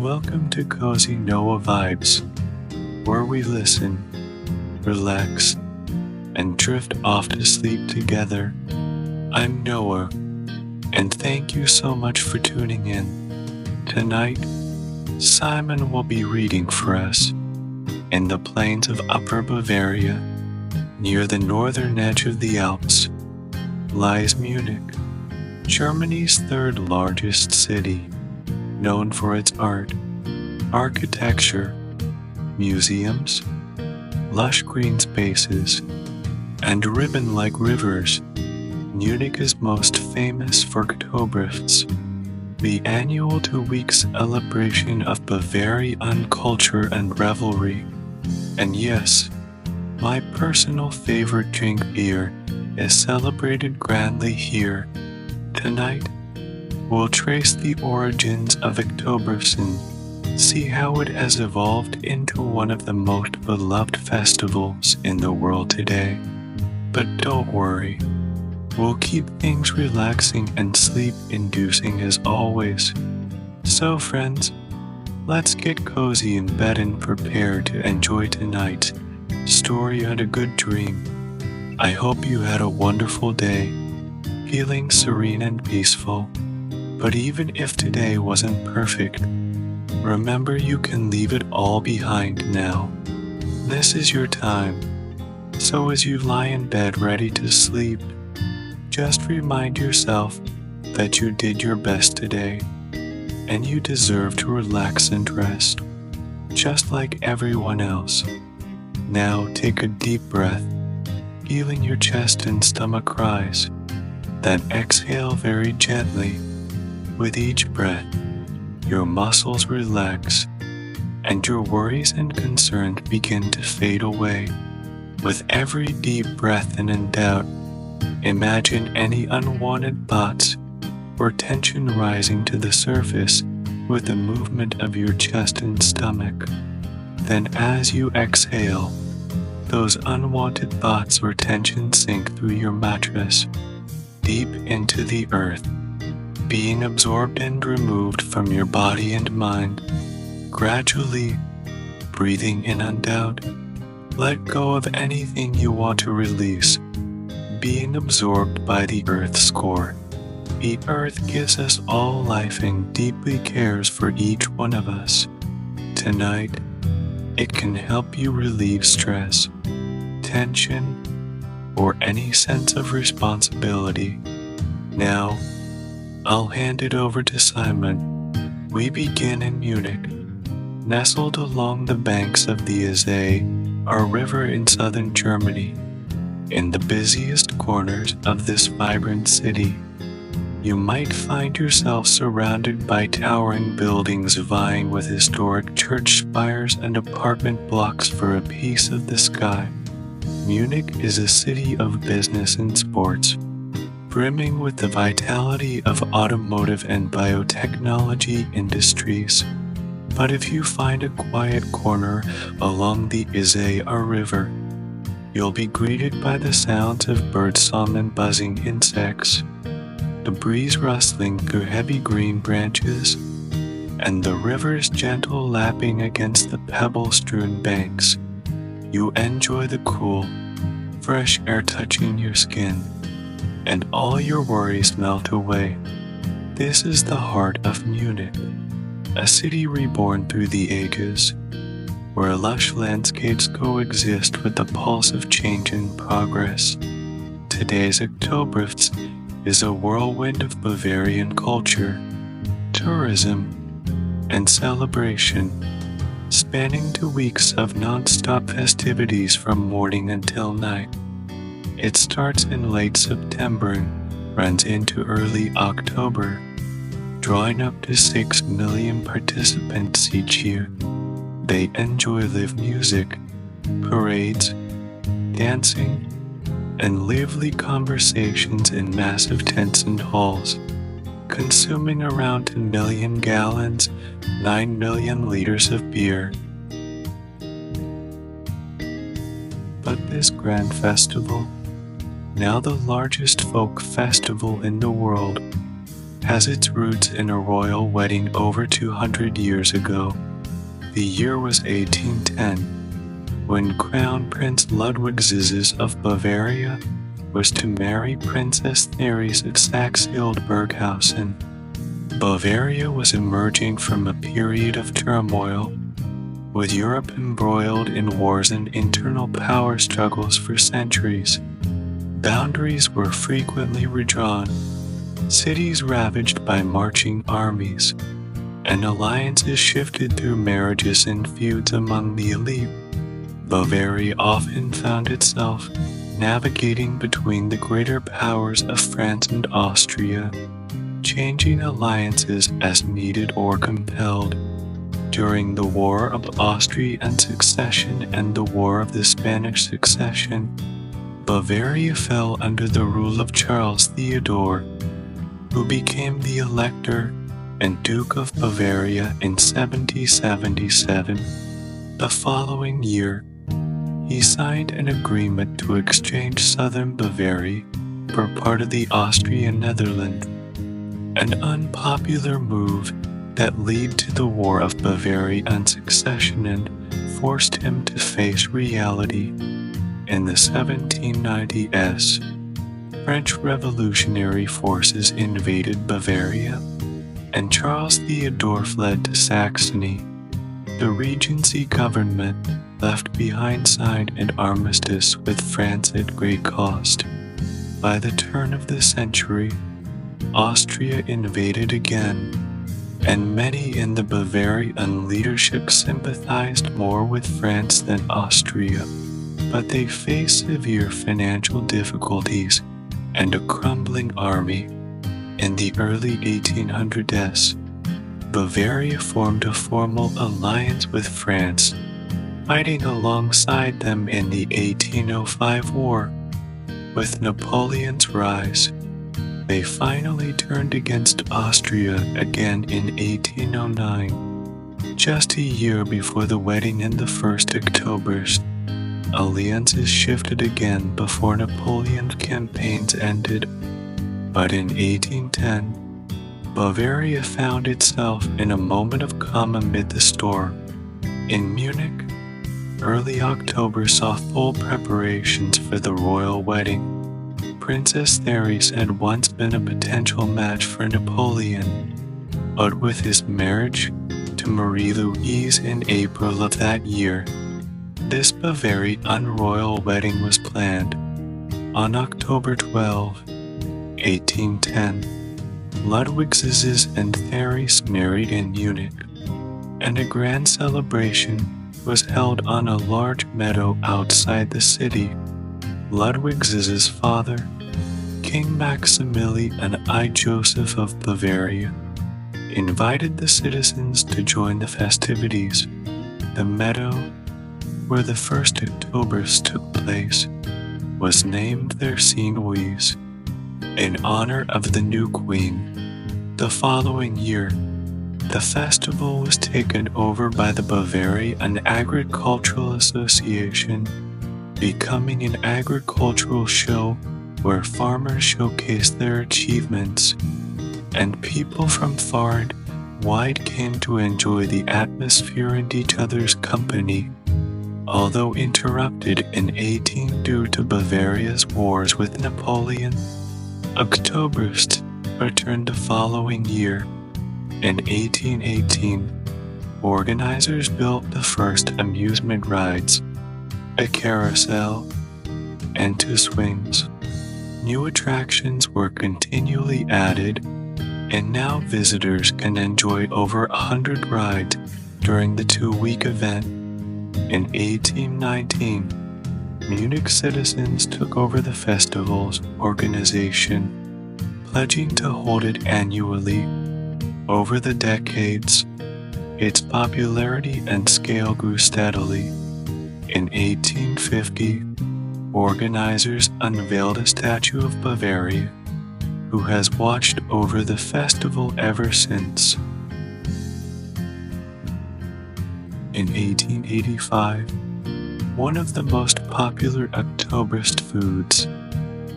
Welcome to Cozy Noah Vibes, where we listen, relax, and drift off to sleep together. I'm Noah, and thank you so much for tuning in. Tonight, Simon will be reading for us. In the plains of Upper Bavaria, near the northern edge of the Alps, lies Munich, Germany's third largest city, known for its art, architecture, museums, lush green spaces, and ribbon-like rivers. Munich is most famous for Oktoberfest, the annual 2-week celebration of Bavarian culture and revelry. And yes, my personal favorite drink, beer, is celebrated grandly here. Tonight, we'll trace the origins of Oktoberfest, see how it has evolved into one of the most beloved festivals in the world today. But don't worry, we'll keep things relaxing and sleep-inducing as always. So friends, let's get cozy in bed and prepare to enjoy tonight's story and a good dream. I hope you had a wonderful day, feeling serene and peaceful. But even if today wasn't perfect, remember you can leave it all behind now. This is your time. So as you lie in bed ready to sleep, just remind yourself that you did your best today, and you deserve to relax and rest, just like everyone else. Now take a deep breath, feeling your chest and stomach rise. Then exhale very gently. With each breath, your muscles relax, and your worries and concerns begin to fade away. With every deep breath and in doubt, imagine any unwanted thoughts or tension rising to the surface with the movement of your chest and stomach. Then as you exhale, those unwanted thoughts or tension sink through your mattress, deep into the earth, being absorbed and removed from your body and mind. Gradually, breathing in and out, let go of anything you want to release, being absorbed by the earth's core. The earth gives us all life and deeply cares for each one of us. Tonight, it can help you relieve stress, tension, or any sense of responsibility. Now, I'll hand it over to Simon. We begin in Munich. Nestled along the banks of the Isar, a river in southern Germany, in the busiest corners of this vibrant city, you might find yourself surrounded by towering buildings vying with historic church spires and apartment blocks for a piece of the sky. Munich is a city of business and sports, brimming with the vitality of automotive and biotechnology industries. But if you find a quiet corner along the Isar River, you'll be greeted by the sounds of birdsong and buzzing insects, the breeze rustling through heavy green branches, and the river's gentle lapping against the pebble-strewn banks. You enjoy the cool, fresh air touching your skin, and all your worries melt away. This is the heart of Munich, a city reborn through the ages, where lush landscapes coexist with the pulse of change and progress. Today's Oktoberfest is a whirlwind of Bavarian culture, tourism, and celebration, spanning 2 weeks of non-stop festivities from morning until night. It starts in late September and runs into early October, drawing up to 6 million participants each year. They enjoy live music, parades, dancing, and lively conversations in massive tents and halls, consuming around 2 million gallons, 9 million liters of beer. But this grand festival, now the largest folk festival in the world, has its roots in a royal wedding over 200 years ago. The year was 1810, when Crown Prince Ludwig Ziz of Bavaria was to marry Princess Therese of Saxe-Hildburghausen. Bavaria was emerging from a period of turmoil, with Europe embroiled in wars and internal power struggles for centuries. Boundaries were frequently redrawn, cities ravaged by marching armies, and alliances shifted through marriages and feuds among the elite. Bavaria often found itself navigating between the greater powers of France and Austria, changing alliances as needed or compelled. During the War of Austrian Succession and the War of the Spanish Succession, Bavaria fell under the rule of Charles Theodore, who became the Elector and Duke of Bavaria in 1777. The following year, he signed an agreement to exchange southern Bavaria for part of the Austrian Netherlands, an unpopular move that led to the War of Bavarian Succession and forced him to face reality. In the 1790s, French revolutionary forces invaded Bavaria, and Charles Theodore fled to Saxony. The Regency government left behind signed an armistice with France at great cost. By the turn of the century, Austria invaded again, and many in the Bavarian leadership sympathized more with France than Austria, but they faced severe financial difficulties and a crumbling army. In the early 1800s, Bavaria formed a formal alliance with France, fighting alongside them in the 1805 war. With Napoleon's rise, they finally turned against Austria again in 1809. Just a year before the wedding in the First Oktoberfest, alliances shifted again before Napoleon's campaigns ended. But in 1810, Bavaria found itself in a moment of calm amid the storm. In Munich, early October saw full preparations for the royal wedding. Princess Therese had once been a potential match for Napoleon, but with his marriage to Marie-Louise in April of that year, this Bavarian royal wedding was planned. On October 12, 1810, Ludwig Ziz and Therese married in Munich, and a grand celebration was held on a large meadow outside the city. Ludwig Ziz's father, King Maximilian I. Joseph of Bavaria, invited the citizens to join the festivities. The meadow, where the first Oktoberfest took place, was named their Louise, in honor of the new queen. The following year, the festival was taken over by the Bavarian Agricultural Association, becoming an agricultural show where farmers showcased their achievements, and people from far and wide came to enjoy the atmosphere and each other's company. Although interrupted in 18 due to Bavaria's wars with Napoleon, Oktoberfest returned the following year. In 1818, organizers built the first amusement rides, a carousel, and 2 swings. New attractions were continually added, and now visitors can enjoy over 100 rides during the 2-week event. In 1819, Munich citizens took over the festival's organization, pledging to hold it annually. Over the decades, its popularity and scale grew steadily. In 1850, organizers unveiled a statue of Bavaria, who has watched over the festival ever since. In 1885, one of the most popular Oktoberfest foods,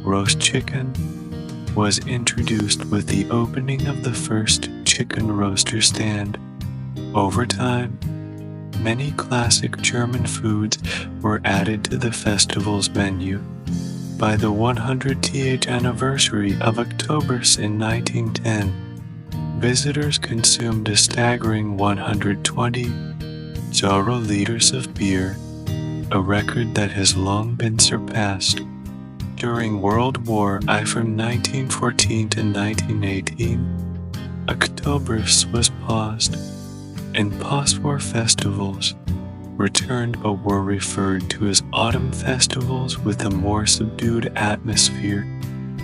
roast chicken, was introduced with the opening of the first chicken roaster stand. Over time, many classic German foods were added to the festival's menu. By the 100th anniversary of Oktoberfest in 1910, visitors consumed a staggering 120 liters of beer, a record that has long been surpassed. During World War I from 1914 to 1918, Oktoberfest was paused, and post-war festivals returned but were referred to as autumn festivals with a more subdued atmosphere.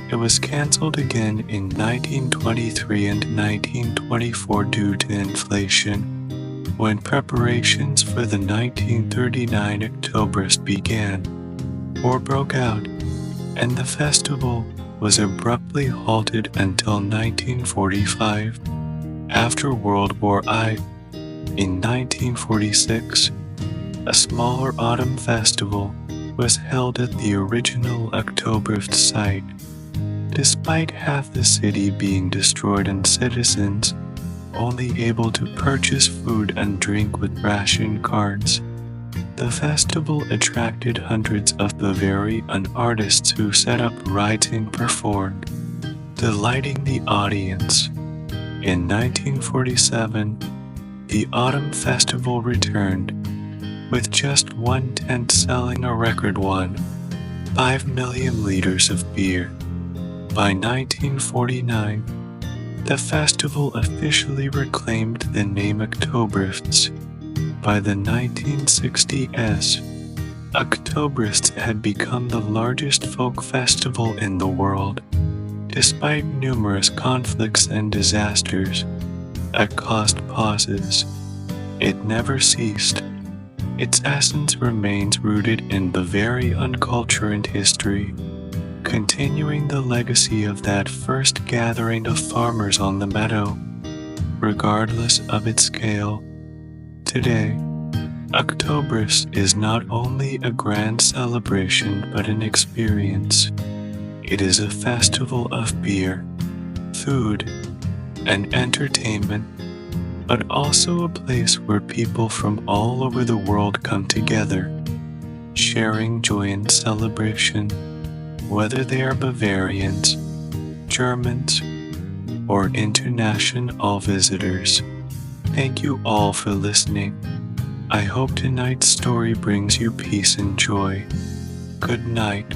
It was cancelled again in 1923 and 1924 due to inflation. When preparations for the 1939 Oktoberfest began, war broke out, and the festival was abruptly halted until 1945. After World War I, in 1946, a smaller autumn festival was held at the original Oktoberfest site. Despite half the city being destroyed and citizens only able to purchase food and drink with ration cards, the festival attracted hundreds of Bavarian artists who set up rides and performed, delighting the audience. In 1947, the Autumn Festival returned, with just one tent selling a record 1.5 million liters of beer. By 1949, the festival officially reclaimed the name Oktoberfest. By the 1960s, Oktoberfest had become the largest folk festival in the world. Despite numerous conflicts and disasters, at caused pauses, it never ceased. Its essence remains rooted in Bavarian culture and history, continuing the legacy of that first gathering of farmers on the meadow. Regardless of its scale, today, Oktoberfest is not only a grand celebration but an experience. It is a festival of beer, food, and entertainment, but also a place where people from all over the world come together, sharing joy and celebration, whether they are Bavarians, Germans, or international visitors. Thank you all for listening. I hope tonight's story brings you peace and joy. Good night.